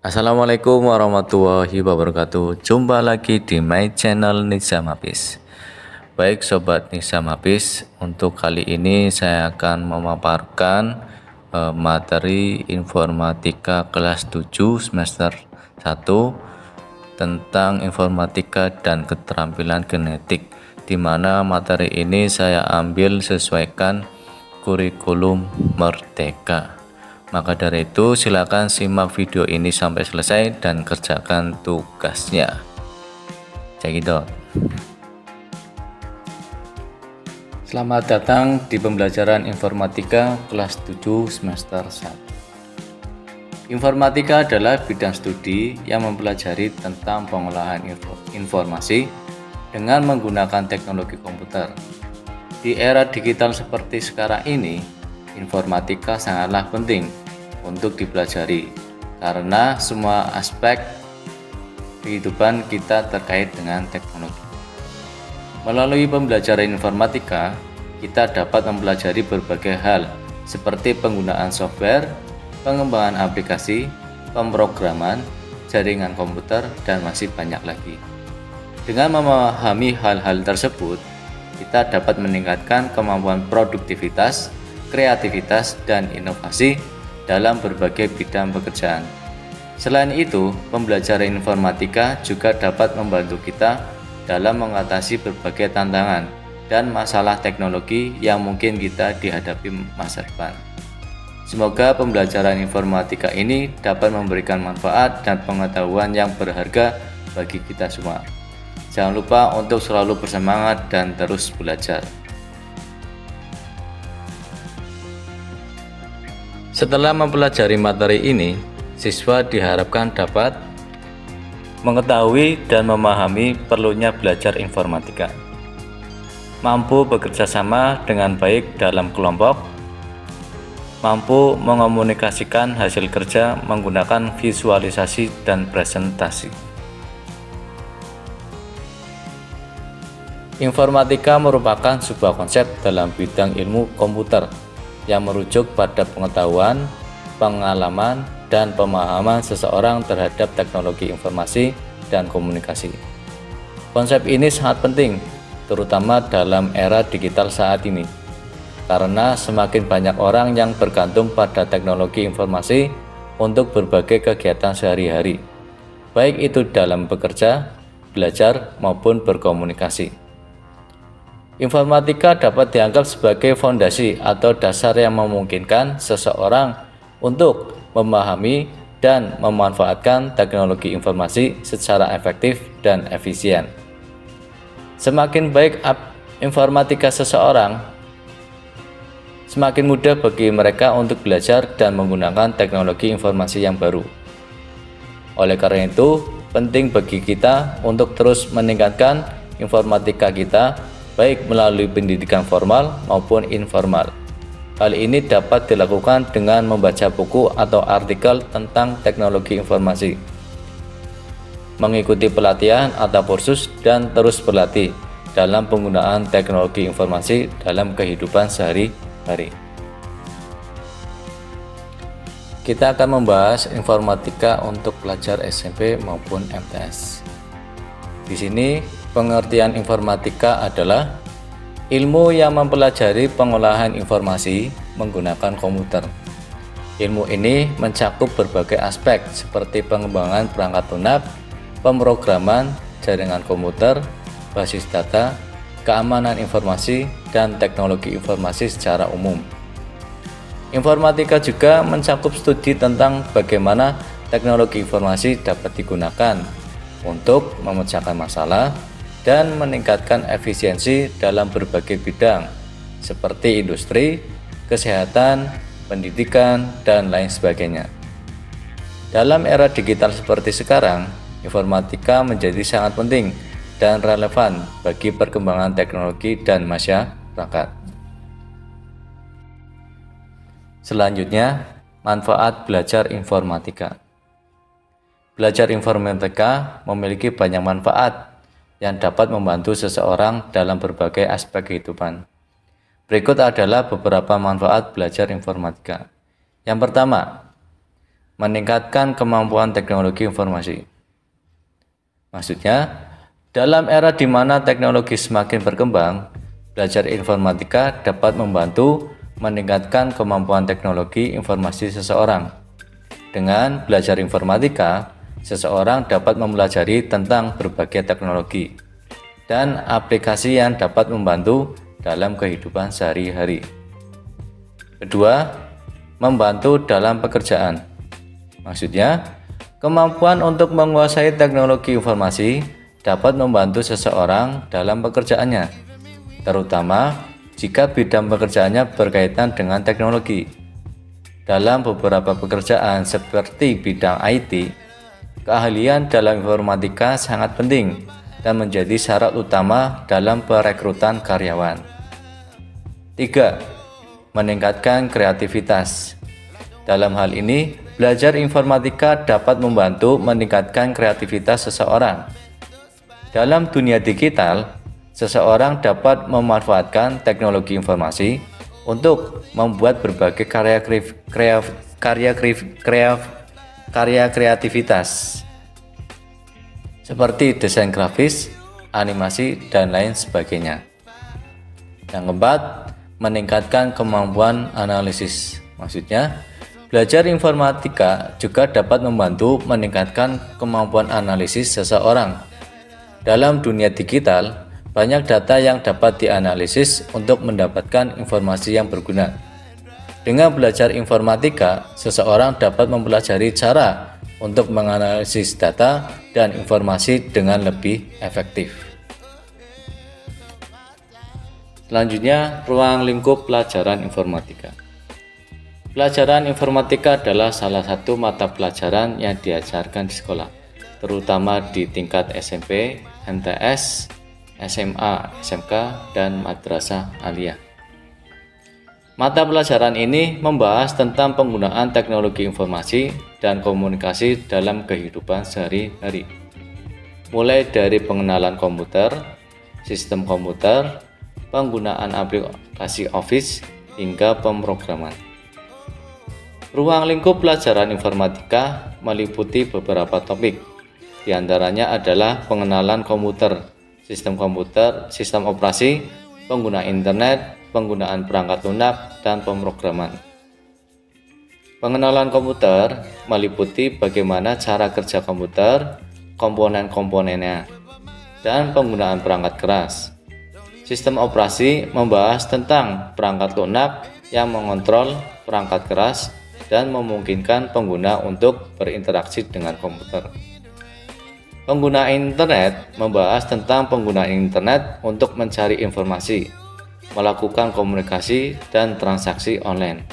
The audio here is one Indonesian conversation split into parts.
Assalamualaikum warahmatullahi wabarakatuh. Jumpa lagi di my channel Nizam Hafiz. Baik sobat Nizam Hafiz, untuk kali ini saya akan memaparkan materi informatika kelas 7 semester 1 tentang informatika dan keterampilan genetik, di mana materi ini saya ambil sesuaikan kurikulum Merdeka. Maka dari itu silakan simak video ini sampai selesai dan kerjakan tugasnya. Cekidot. Selamat datang di pembelajaran informatika kelas 7 semester 1. Informatika adalah bidang studi yang mempelajari tentang pengolahan informasi dengan menggunakan teknologi komputer. Di era digital seperti sekarang ini, informatika sangatlah penting untuk dipelajari karena semua aspek kehidupan kita terkait dengan teknologi. Melalui pembelajaran informatika, kita dapat mempelajari berbagai hal seperti penggunaan software, pengembangan aplikasi, pemrograman, jaringan komputer, dan masih banyak lagi. Dengan memahami hal-hal tersebut, kita dapat meningkatkan kemampuan produktivitas, kreativitas, dan inovasi dalam berbagai bidang pekerjaan. Selain itu, pembelajaran informatika juga dapat membantu kita dalam mengatasi berbagai tantangan dan masalah teknologi yang mungkin kita dihadapi masa depan. Semoga pembelajaran informatika ini dapat memberikan manfaat dan pengetahuan yang berharga bagi kita semua. Jangan lupa untuk selalu bersemangat dan terus belajar. Setelah mempelajari materi ini, siswa diharapkan dapat mengetahui dan memahami perlunya belajar informatika, mampu bekerja sama dengan baik dalam kelompok, mampu mengomunikasikan hasil kerja menggunakan visualisasi dan presentasi. Informatika merupakan sebuah konsep dalam bidang ilmu komputer yang merujuk pada pengetahuan, pengalaman, dan pemahaman seseorang terhadap teknologi informasi dan komunikasi. Konsep ini sangat penting, terutama dalam era digital saat ini, karena semakin banyak orang yang bergantung pada teknologi informasi untuk berbagai kegiatan sehari-hari, baik itu dalam bekerja, belajar, maupun berkomunikasi. Informatika dapat dianggap sebagai fondasi atau dasar yang memungkinkan seseorang untuk memahami dan memanfaatkan teknologi informasi secara efektif dan efisien. Semakin baik informatika seseorang, semakin mudah bagi mereka untuk belajar dan menggunakan teknologi informasi yang baru. Oleh karena itu, penting bagi kita untuk terus meningkatkan informatika kita, baik melalui pendidikan formal maupun informal. Hal ini dapat dilakukan dengan membaca buku atau artikel tentang teknologi informasi, mengikuti pelatihan atau kursus, dan terus berlatih dalam penggunaan teknologi informasi dalam kehidupan sehari-hari. Kita akan membahas informatika untuk pelajar SMP maupun MTS. Di sini pengertian informatika adalah ilmu yang mempelajari pengolahan informasi menggunakan komputer. Ilmu ini mencakup berbagai aspek seperti pengembangan perangkat lunak, pemrograman, jaringan komputer, basis data, keamanan informasi, dan teknologi informasi secara umum. Informatika juga mencakup studi tentang bagaimana teknologi informasi dapat digunakan untuk memecahkan masalah dan meningkatkan efisiensi dalam berbagai bidang seperti industri, kesehatan, pendidikan, dan lain sebagainya. Dalam era digital seperti sekarang, informatika menjadi sangat penting dan relevan bagi perkembangan teknologi dan masyarakat. Selanjutnya, manfaat belajar informatika. Belajar informatika memiliki banyak manfaat yang dapat membantu seseorang dalam berbagai aspek kehidupan. Berikut adalah beberapa manfaat belajar informatika. Yang pertama, meningkatkan kemampuan teknologi informasi. Maksudnya, dalam era di mana teknologi semakin berkembang, belajar informatika dapat membantu meningkatkan kemampuan teknologi informasi seseorang. Dengan belajar informatika, seseorang dapat mempelajari tentang berbagai teknologi dan aplikasi yang dapat membantu dalam kehidupan sehari-hari. Kedua, membantu dalam pekerjaan. Maksudnya, kemampuan untuk menguasai teknologi informasi dapat membantu seseorang dalam pekerjaannya, terutama jika bidang pekerjaannya berkaitan dengan teknologi. Dalam beberapa pekerjaan seperti bidang IT, keahlian dalam informatika sangat penting dan menjadi syarat utama dalam perekrutan karyawan. 3. Meningkatkan kreativitas. Dalam hal ini, belajar informatika dapat membantu meningkatkan kreativitas seseorang. Dalam dunia digital, seseorang dapat memanfaatkan teknologi informasi untuk membuat berbagai karya kreativitas seperti desain grafis, animasi, dan lain sebagainya. Yang keempat, meningkatkan kemampuan analisis. Maksudnya, belajar informatika juga dapat membantu meningkatkan kemampuan analisis seseorang. Dalam dunia digital, banyak data yang dapat dianalisis untuk mendapatkan informasi yang berguna. Dengan belajar informatika, seseorang dapat mempelajari cara untuk menganalisis data dan informasi dengan lebih efektif. Selanjutnya, ruang lingkup pelajaran informatika. Pelajaran informatika adalah salah satu mata pelajaran yang diajarkan di sekolah, terutama di tingkat SMP, MTS, SMA, SMK, dan madrasah aliyah. Mata pelajaran ini membahas tentang penggunaan teknologi informasi dan komunikasi dalam kehidupan sehari-hari, mulai dari pengenalan komputer, sistem komputer, penggunaan aplikasi Office, hingga pemrograman. Ruang lingkup pelajaran informatika meliputi beberapa topik. Di antaranya adalah pengenalan komputer, sistem operasi, pengguna internet, penggunaan perangkat lunak, dan pemrograman. Pengenalan komputer meliputi bagaimana cara kerja komputer, komponen-komponennya, dan penggunaan perangkat keras. Sistem operasi membahas tentang perangkat lunak yang mengontrol perangkat keras dan memungkinkan pengguna untuk berinteraksi dengan komputer. Pengguna internet membahas tentang penggunaan internet untuk mencari informasi, melakukan komunikasi, dan transaksi online.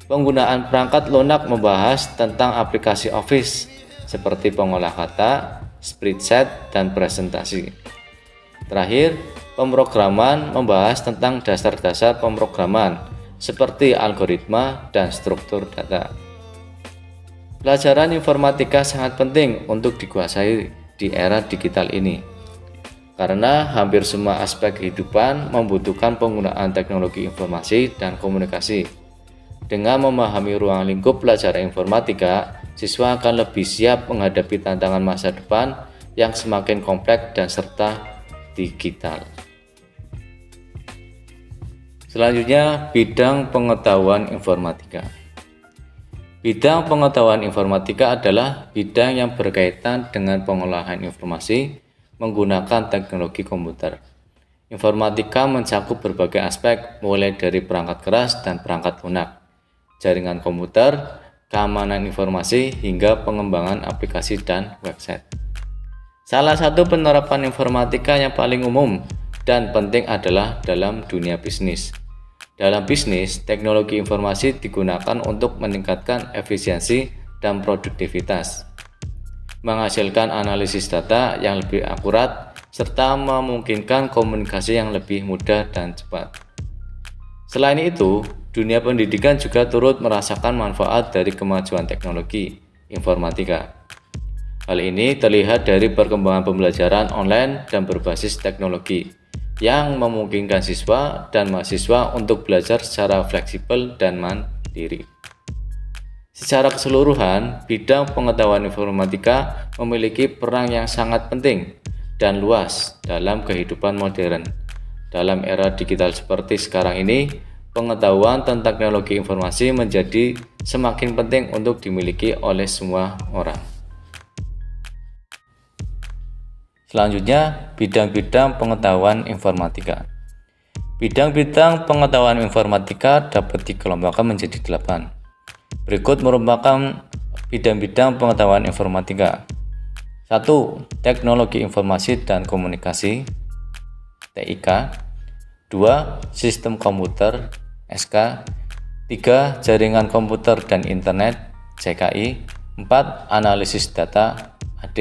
Penggunaan perangkat lunak membahas tentang aplikasi Office seperti pengolah kata, spreadsheet, dan presentasi. Terakhir, pemrograman membahas tentang dasar-dasar pemrograman seperti algoritma dan struktur data. Pelajaran informatika sangat penting untuk dikuasai di era digital ini, karena hampir semua aspek kehidupan membutuhkan penggunaan teknologi informasi dan komunikasi. Dengan memahami ruang lingkup pelajaran informatika, siswa akan lebih siap menghadapi tantangan masa depan yang semakin kompleks dan serta digital. Selanjutnya, bidang pengetahuan informatika. Bidang pengetahuan informatika adalah bidang yang berkaitan dengan pengolahan informasi menggunakan teknologi komputer. Informatika mencakup berbagai aspek, mulai dari perangkat keras dan perangkat lunak, jaringan komputer, keamanan informasi, hingga pengembangan aplikasi dan website. Salah satu penerapan informatika yang paling umum dan penting adalah dalam dunia bisnis. Dalam bisnis, teknologi informasi digunakan untuk meningkatkan efisiensi dan produktivitas, menghasilkan analisis data yang lebih akurat, serta memungkinkan komunikasi yang lebih mudah dan cepat. Selain itu, dunia pendidikan juga turut merasakan manfaat dari kemajuan teknologi informatika. Hal ini terlihat dari perkembangan pembelajaran online dan berbasis teknologi, yang memungkinkan siswa dan mahasiswa untuk belajar secara fleksibel dan mandiri. Secara keseluruhan, bidang pengetahuan informatika memiliki peran yang sangat penting dan luas dalam kehidupan modern. Dalam era digital seperti sekarang ini, pengetahuan tentang teknologi informasi menjadi semakin penting untuk dimiliki oleh semua orang. Selanjutnya, bidang-bidang pengetahuan informatika. Bidang-bidang pengetahuan informatika dapat dikelompokkan menjadi 8. Berikut merupakan bidang-bidang pengetahuan informatika. 1. Teknologi informasi dan komunikasi (TIK). 2. Sistem komputer (SK). 3. Jaringan komputer dan internet (JKI). 4. Analisis data (AD).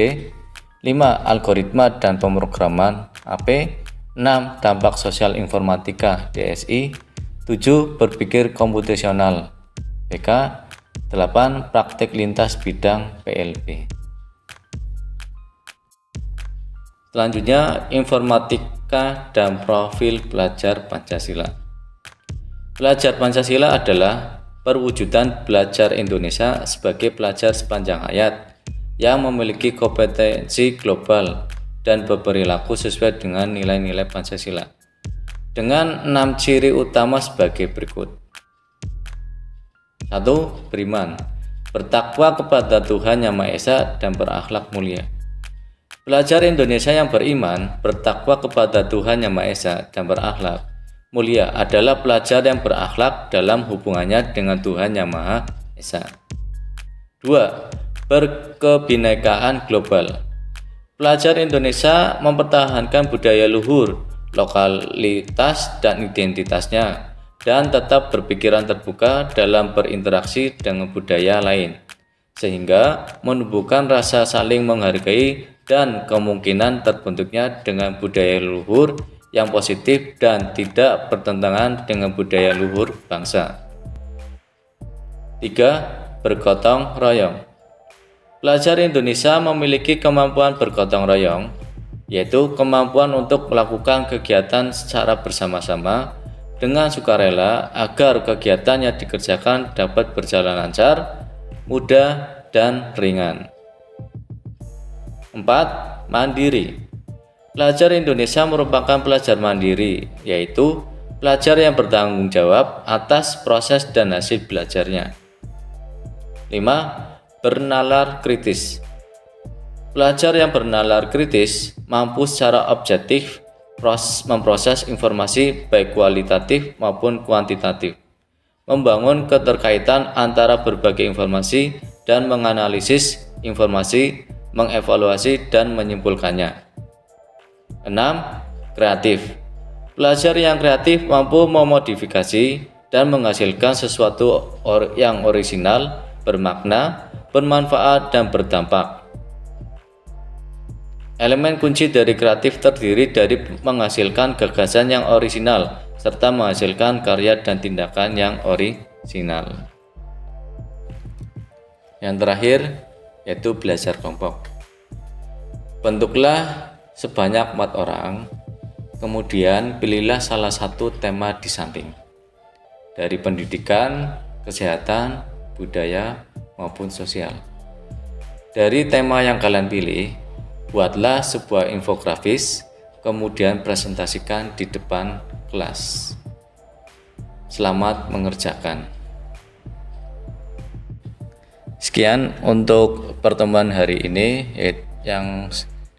5. Algoritma dan pemrograman (AP). 6. Dampak sosial informatika (DSI). 7. Berpikir komputasional (BK). 8. Praktik lintas bidang PLB. Selanjutnya, informatika dan profil pelajar Pancasila. Belajar Pancasila adalah perwujudan belajar Indonesia sebagai pelajar sepanjang hayat yang memiliki kompetensi global dan berperilaku sesuai dengan nilai-nilai Pancasila. Dengan 6 ciri utama sebagai berikut. 1. Beriman, bertakwa kepada Tuhan Yang Maha Esa dan berakhlak mulia. Pelajar Indonesia yang beriman, bertakwa kepada Tuhan Yang Maha Esa dan berakhlak mulia adalah pelajar yang berakhlak dalam hubungannya dengan Tuhan Yang Maha Esa. 2. Berkebinekaan global. Pelajar Indonesia mempertahankan budaya luhur, lokalitas dan identitasnya, dan tetap berpikiran terbuka dalam berinteraksi dengan budaya lain, sehingga menumbuhkan rasa saling menghargai dan kemungkinan terbentuknya dengan budaya luhur yang positif dan tidak bertentangan dengan budaya luhur bangsa. 3. Bergotong royong. Pelajar Indonesia memiliki kemampuan bergotong royong, yaitu kemampuan untuk melakukan kegiatan secara bersama-sama dengan sukarela agar kegiatan yang dikerjakan dapat berjalan lancar, mudah, dan ringan. 4. Mandiri. Pelajar Indonesia merupakan pelajar mandiri, yaitu pelajar yang bertanggung jawab atas proses dan hasil belajarnya. 5. Bernalar kritis. Pelajar yang bernalar kritis mampu secara objektif memproses informasi baik kualitatif maupun kuantitatif, membangun keterkaitan antara berbagai informasi dan menganalisis informasi, mengevaluasi dan menyimpulkannya. 6. Kreatif. Pelajar yang kreatif mampu memodifikasi dan menghasilkan sesuatu yang orisinal, bermakna, bermanfaat dan berdampak. Elemen kunci dari kreatif terdiri dari menghasilkan gagasan yang orisinal serta menghasilkan karya dan tindakan yang orisinal. Yang terakhir yaitu belajar kelompok. Bentuklah sebanyak 4 orang, kemudian pilihlah salah satu tema di samping dari pendidikan, kesehatan, budaya maupun sosial. Dari tema yang kalian pilih, buatlah sebuah infografis, kemudian presentasikan di depan kelas. Selamat mengerjakan. Sekian untuk pertemuan hari ini yang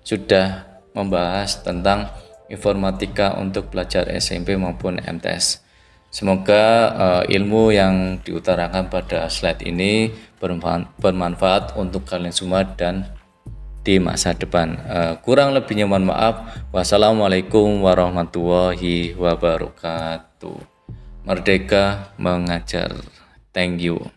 sudah membahas tentang informatika untuk pelajar SMP maupun MTS. Semoga ilmu yang diutarakan pada slide ini bermanfaat untuk kalian semua dan di masa depan. Kurang lebihnya mohon maaf. Wassalamualaikum warahmatullahi wabarakatuh. Merdeka mengajar. Thank you.